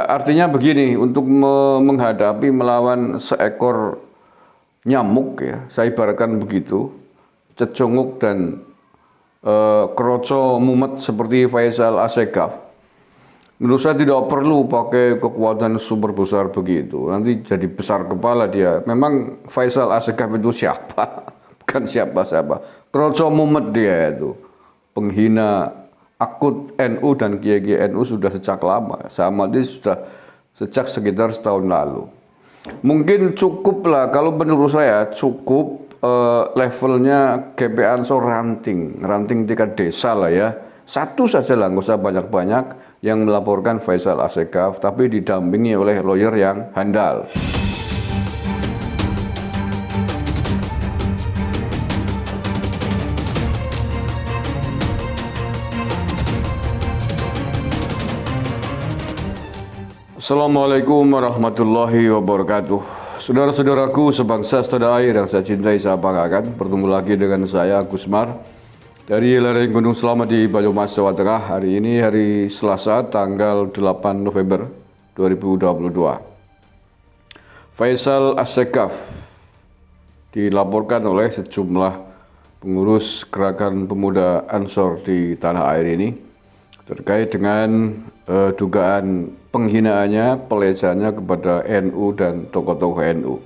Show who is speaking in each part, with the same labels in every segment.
Speaker 1: Artinya begini, untuk menghadapi melawan seekor nyamuk ya, saya ibaratkan begitu, cecunguk dan kroco mumet seperti Faisal Assegaf. Menurut saya tidak perlu pakai kekuatan super besar begitu. Nanti jadi besar kepala dia. Memang Faisal Assegaf itu siapa? Bukan siapa-siapa. Kroco mumet dia itu. Penghina akut NU dan kiai-kiai NU sudah sejak lama. Sama dia sudah sejak sekitar setahun lalu. Mungkin cukup lah, kalau menurut saya cukup levelnya GP Ansor ranting tingkat desa lah ya. Satu saja lah, nggak usah banyak-banyak yang melaporkan Faisal Assegaf, tapi didampingi oleh lawyer yang handal. Assalamualaikum warahmatullahi wabarakatuh. Saudara-saudaraku sebangsa setanah air yang saya cintai, saya banggakan, bertemu lagi dengan saya Gusmar dari lereng Gunung Selamat di Banyumas, Jawa Tengah. Hari ini hari Selasa tanggal 8 November 2022. Faisal Assegaf dilaporkan oleh sejumlah pengurus gerakan pemuda Ansor di tanah air ini terkait dengan dugaan penghinaannya, pelecehannya kepada NU dan tokoh-tokoh NU.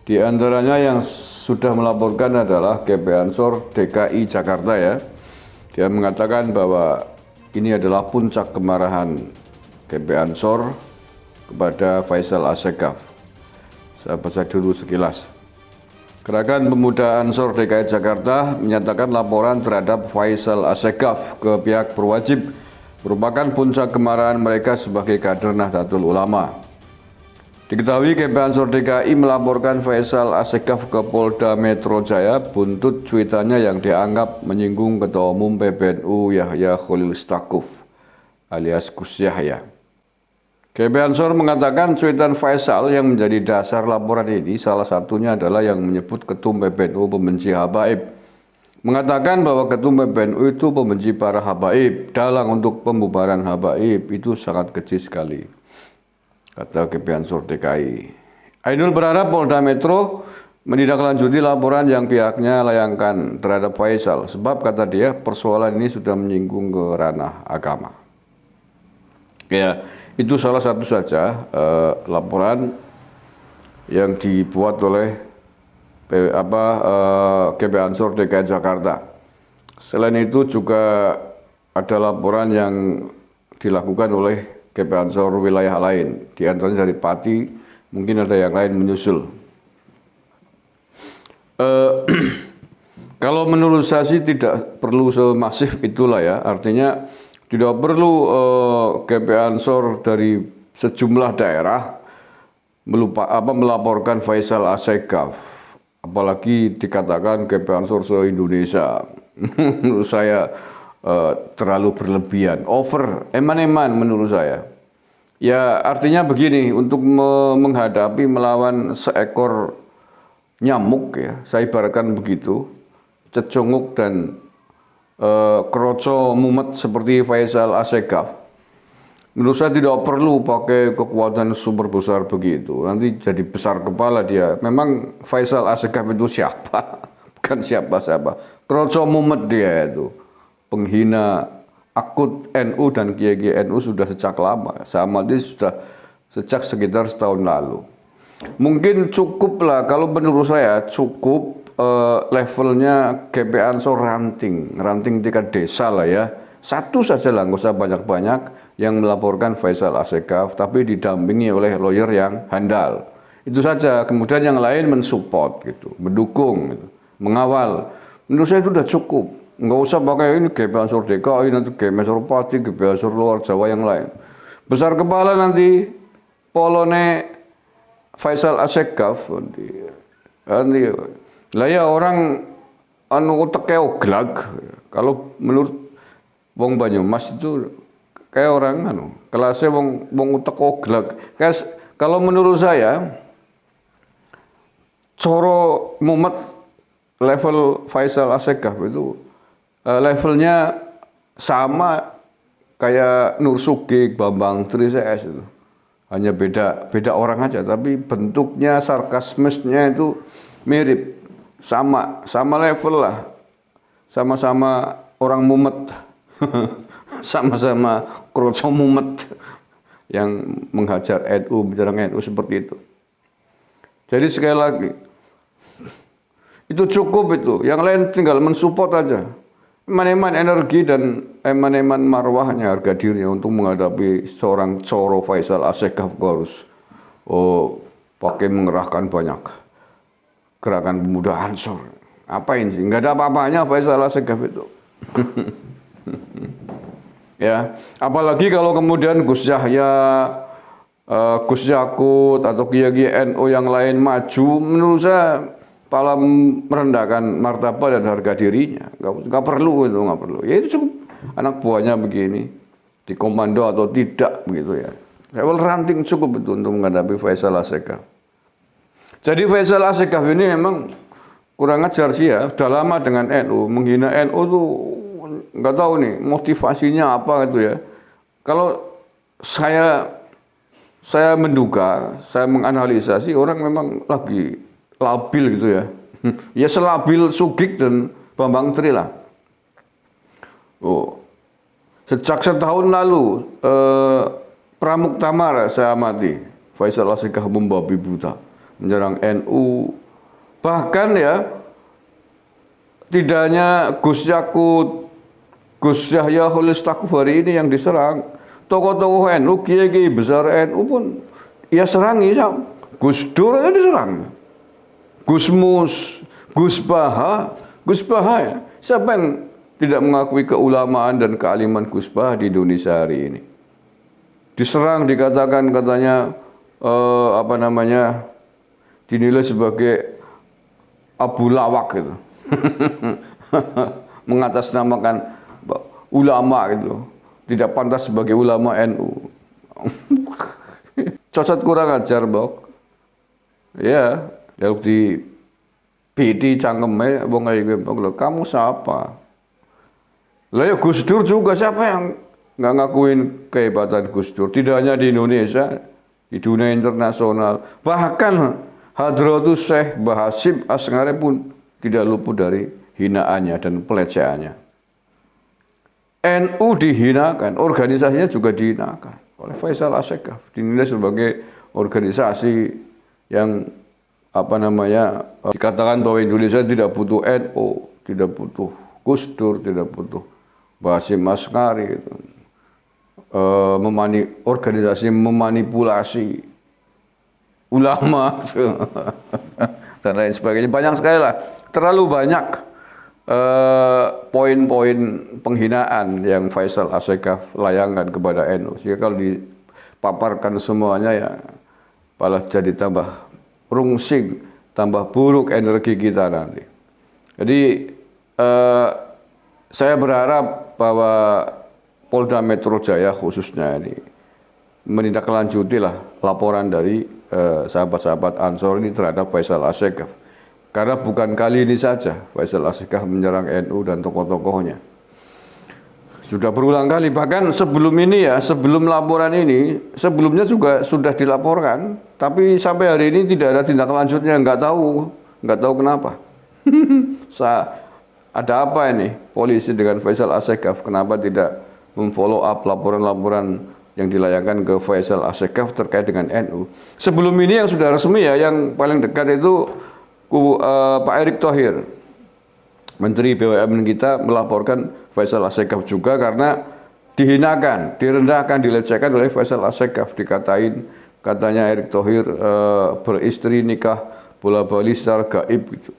Speaker 1: Di antaranya yang sudah melaporkan adalah GP Ansor DKI Jakarta ya. Dia mengatakan bahwa ini adalah puncak kemarahan GP Ansor kepada Faisal Assegaf. Saya baca dulu sekilas. Gerakan Pemuda Ansor DKI Jakarta menyatakan laporan terhadap Faisal Assegaf ke pihak berwajib merupakan puncak kemarahan mereka sebagai kader Nahdlatul Ulama. Diketahui GP Ansor DKI melaporkan Faisal Assegaf ke Polda Metro Jaya buntut cuitannya yang dianggap menyinggung Ketua Umum PBNU Yahya Khalil Stakuf alias Gus Yahya. GP Ansor mengatakan cuitan Faisal yang menjadi dasar laporan ini salah satunya adalah yang menyebut Ketum PBNU pembenci habaib. Mengatakan bahwa Ketum PBNU itu pembenci para habaib, dalang untuk pembubaran habaib itu sangat keji sekali, kata GP Ansor DKI. Ainul berharap Polda Metro menindaklanjuti laporan yang pihaknya layangkan terhadap Faisal, sebab kata dia persoalan ini sudah menyinggung ke ranah agama. Ya, itu salah satu saja laporan yang dibuat oleh GP Ansor DKI Jakarta. Selain itu juga ada laporan yang dilakukan oleh GP Ansor wilayah lain, di antaranya dari Pati, mungkin ada yang lain menyusul. Kalau menurut saya sih tidak perlu semasif itulah ya, artinya tidak perlu GP Ansor dari sejumlah daerah melaporkan Faisal Assegaf. Apalagi dikatakan GP Ansor se-Indonesia. Menurut saya terlalu berlebihan, over, eman-eman menurut saya. Ya artinya begini, untuk menghadapi melawan seekor nyamuk ya, saya ibaratkan begitu, cecunguk dan kroco mumet seperti Faisal Assegaf. Menurut saya tidak perlu pakai kekuatan super besar begitu. Nanti jadi besar kepala dia. Memang Faisal Assegaf itu siapa? Bukan siapa-siapa. Kroco mumet dia itu. Penghina akut NU dan kiai-kiai NU sudah sejak lama. Sama dia sudah sejak sekitar setahun lalu. Mungkin cukup lah, kalau menurut saya cukup levelnya GP Ansor ranting tingkat desa lah ya. Satu saja lah, nggak usah banyak-banyak yang melaporkan Faisal Assegaf, tapi didampingi oleh lawyer yang handal. Itu saja. Kemudian yang lain mensupport gitu, mendukung, gitu, mengawal. Menurut saya itu sudah cukup. Nggak usah pakai ini GP Ansor DKI, nanti GP Ansor Pati, GP Ansor luar Jawa yang lain. Besar kepala nanti polone Faisal Assegaf nanti. Lah ya orang uteknya oglag. Kalau menurut wong Banyumas itu kayak orang kelasnya wong utek oglag. Kalau menurut saya coro mumet level Faisal Assegaf itu levelnya sama kayak Nur Sugeng, Bambang Trices itu. Hanya beda orang aja, tapi bentuknya, sarkasmesnya itu mirip, sama level lah, sama-sama orang mumet, sama-sama kroco mumet yang menghajar NU, menyerang NU seperti itu. Jadi sekali lagi, itu cukup itu, yang lain tinggal mensupport aja. Eman-eman energi dan eman-eman marwahnya, harga dirinya untuk menghadapi seorang Coro Faisal Asegaf harus pakai mengerahkan banyak gerakan pemuda Ansor. Apain sih? Nggak ada apa-apanya Faisal Asegaf itu. Ya, apalagi kalau kemudian Gus Yahya, Gus Yakut atau kiai-kiai NU yang lain maju, menurut saya malah merendahkan martabat dan harga dirinya. Nggak perlu itu, nggak perlu. Ya itu cukup anak buahnya begini, dikomando atau tidak begitu ya. Level ranting cukup itu untuk menghadapi Faisal Asegaf. Jadi Faisal Asegaf ini memang kurang ajar sih ya. Sudah lama dengan NU, menghina NU tuh nggak tahu nih motivasinya apa gitu ya. Kalau saya menduga, saya menganalisa sih orang memang lagi labil gitu ya. Ya selabil Sugeng dan Bambang Tri lah. Sejak setahun lalu Pramuktamar saya amati Faisal Asegaf membabi buta menyerang NU. Bahkan ya tidak hanya Gus Yakut, Gus Yahya Kholilistakuf hari ini yang diserang, tokoh-tokoh NU, kiai-kiai besar NU pun ya serangi. Gus Dur aja diserang. Gus Mus, Gus Baha ya. Siapa yang tidak mengakui keulamaan dan kealiman Gus Baha di Indonesia hari ini? Diserang, dikatakan katanya dinilai sebagai Abu Lawak gitu. Mengatasnamakan ulama gitu. Tidak pantas sebagai ulama NU. Cocot kurang ajar, Bok. Ya. Lalu di PD cangkemnya wong ae kamu siapa? Lah ya Gus Dur juga, siapa yang nggak ngakuin kehebatan Gus Dur? Tidak hanya di Indonesia, di dunia internasional. Bahkan Hadratus Syekh Bahasim Asngari pun tidak luput dari hinaannya dan pelecehannya. NU dihinakan, organisasinya juga dihinakan oleh Faisal Asegaf, dinilai sebagai organisasi yang dikatakan bahwa Indonesia tidak butuh NU, tidak butuh Gus Dur, tidak butuh Bahasim Asngari, organisasi memanipulasi ulama dan lain sebagainya. Banyak sekali lah, terlalu banyak poin-poin penghinaan yang Faisal Asegaf layangkan kepada NU. Sehingga kalau dipaparkan semuanya ya malah jadi tambah rungsing, tambah buruk energi kita nanti. Jadi saya berharap bahwa Polda Metro Jaya khususnya ini menindaklanjutilah laporan dari sahabat-sahabat Ansor ini terhadap Faisal Asegaf. Karena bukan kali ini saja Faisal Asegaf menyerang NU dan tokoh-tokohnya. Sudah berulang kali, bahkan sebelum ini ya, sebelum laporan ini, sebelumnya juga sudah dilaporkan, tapi sampai hari ini tidak ada tindak lanjutnya, nggak tahu kenapa. Ada apa ini polisi dengan Faisal Asegaf? Kenapa tidak memfollow up laporan-laporan yang dilayangkan ke Faisal Asegaf terkait dengan NU? Sebelum ini yang sudah resmi ya, yang paling dekat itu Pak Erick Thohir, Menteri BUMN kita, melaporkan Faisal Asegaf juga karena dihinakan, direndahkan, dilecehkan oleh Faisal Asegaf. Katanya Erick Thohir beristri, nikah bola-bali secara gaib gitu.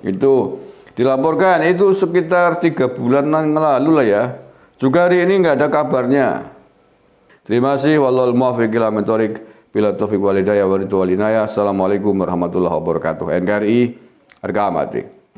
Speaker 1: Itu dilaporkan, itu sekitar 3 bulan yang lalu lah ya. Juga hari ini nggak ada kabarnya. Terima kasih. Wallahul muwaffiq ila thoriq. Bila taufiq walhidayah wa ridwan walinayah. Assalamualaikum warahmatullahi wabarakatuh. NKRI harga mati.